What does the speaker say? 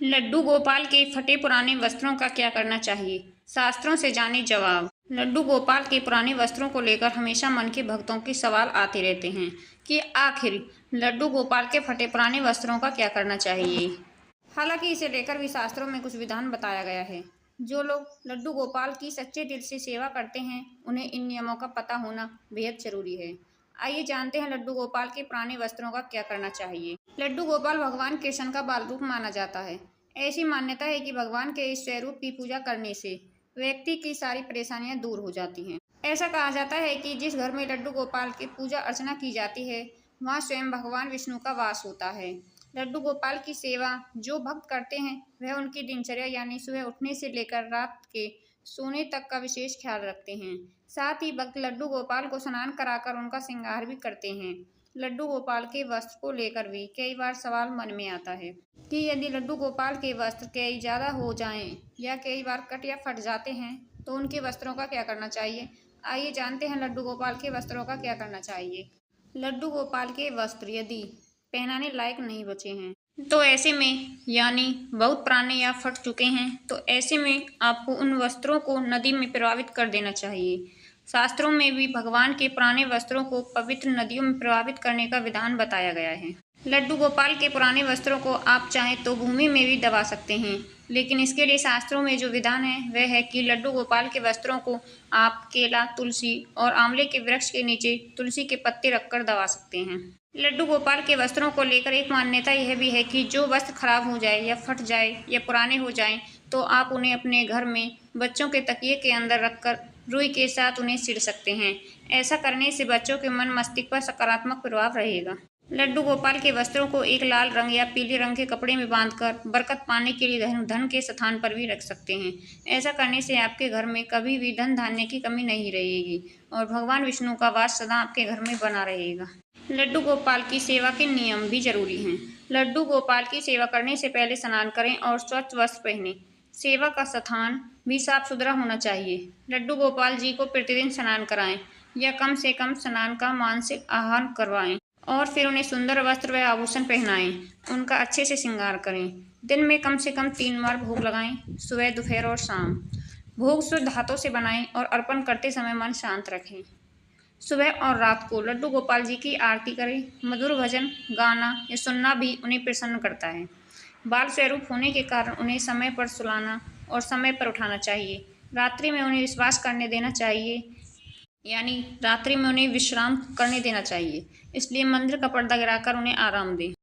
लड्डू गोपाल के फटे पुराने वस्त्रों का क्या करना चाहिए? शास्त्रों से जाने जवाब। लड्डू गोपाल के पुराने वस्त्रों को लेकर हमेशा मन के भक्तों के सवाल आते रहते हैं कि आखिर लड्डू गोपाल के फटे पुराने वस्त्रों का क्या करना चाहिए। हालांकि इसे लेकर भी शास्त्रों में कुछ विधान बताया गया है। जो लोग लड्डू गोपाल की सच्चे दिल से सेवा करते हैं, उन्हें इन नियमों का पता होना बेहद जरूरी है। आइए जानते हैं लड्डू गोपाल के पुराने वस्त्रों का क्या करना चाहिए। लड्डू गोपाल भगवान कृष्ण का बाल रूप माना जाता है। ऐसी मान्यता है कि भगवान के इस स्वरूप की पूजा करने से व्यक्ति की सारी परेशानियां दूर हो जाती हैं। ऐसा कहा जाता है कि जिस घर में लड्डू गोपाल की पूजा अर्चना की जाती है, वहाँ स्वयं भगवान विष्णु का वास होता है। लड्डू गोपाल की सेवा जो भक्त करते हैं, वह उनकी दिनचर्या यानी सुबह उठने से लेकर रात के सोने तक का विशेष ख्याल रखते हैं। साथ ही भक्त लड्डू गोपाल को स्नान कराकर उनका श्रृंगार भी करते हैं। लड्डू गोपाल के वस्त्र को लेकर भी कई बार सवाल मन में आता है कि यदि लड्डू गोपाल के वस्त्र कई ज़्यादा हो जाएं या कई बार कट या फट जाते हैं तो उनके वस्त्रों का क्या करना चाहिए। आइए जानते हैं लड्डू गोपाल के वस्त्रों का क्या करना चाहिए। लड्डू गोपाल के वस्त्र यदि पहनाने लायक नहीं बचे हैं तो ऐसे में यानी बहुत पुराने या फट चुके हैं तो ऐसे में आपको उन वस्त्रों को नदी में प्रवाहित कर देना चाहिए। शास्त्रों में भी भगवान के पुराने वस्त्रों को पवित्र नदियों में प्रवाहित करने का विधान बताया गया है। लड्डू गोपाल के पुराने वस्त्रों को आप चाहें तो भूमि में भी दबा सकते हैं, लेकिन इसके लिए शास्त्रों में जो विधान है वह है कि लड्डू गोपाल के वस्त्रों को आप केला, तुलसी और आंवले के वृक्ष के नीचे तुलसी के पत्ते रखकर दबा सकते हैं। लड्डू गोपाल के वस्त्रों को लेकर एक मान्यता यह भी है कि जो वस्त्र खराब हो जाए या फट जाए या पुराने हो जाएं तो आप उन्हें अपने घर में बच्चों के तकिए के अंदर रखकर रुई के साथ उन्हें सिल सकते हैं। ऐसा करने से बच्चों के मन मस्तिष्क पर सकारात्मक प्रभाव रहेगा। लड्डू गोपाल के वस्त्रों को एक लाल रंग या पीले रंग के कपड़े में बांधकर बरकत पाने के लिए धन के स्थान पर भी रख सकते हैं। ऐसा करने से आपके घर में कभी भी धन धान्य की कमी नहीं रहेगी और भगवान विष्णु का वास सदा आपके घर में बना रहेगा। लड्डू गोपाल की सेवा के नियम भी जरूरी हैं। लड्डू गोपाल की सेवा करने से पहले स्नान करें और स्वच्छ वस्त्र पहनें। सेवा का स्थान भी साफ सुथरा होना चाहिए। लड्डू गोपाल जी को प्रतिदिन स्नान कराएं या कम से कम स्नान का मानसिक आह्वान करवाएं और फिर उन्हें सुंदर वस्त्र व आभूषण पहनाएं। उनका अच्छे से श्रृंगार करें। दिन में कम से कम 3 बार भोग लगाएं, सुबह, दोपहर और शाम। भोग शुद्ध हाथों से बनाएं और अर्पण करते समय मन शांत रखें। सुबह और रात को लड्डू गोपाल जी की आरती करें। मधुर भजन गाना या सुनना भी उन्हें प्रसन्न करता है। बाल स्वरूप होने के कारण उन्हें समय पर सुलाना और समय पर उठाना चाहिए। रात्रि में उन्हें विश्वास करने देना चाहिए, यानी रात्रि में उन्हें विश्राम करने देना चाहिए। इसलिए मंदिर का पर्दा गिराकर उन्हें आराम दें।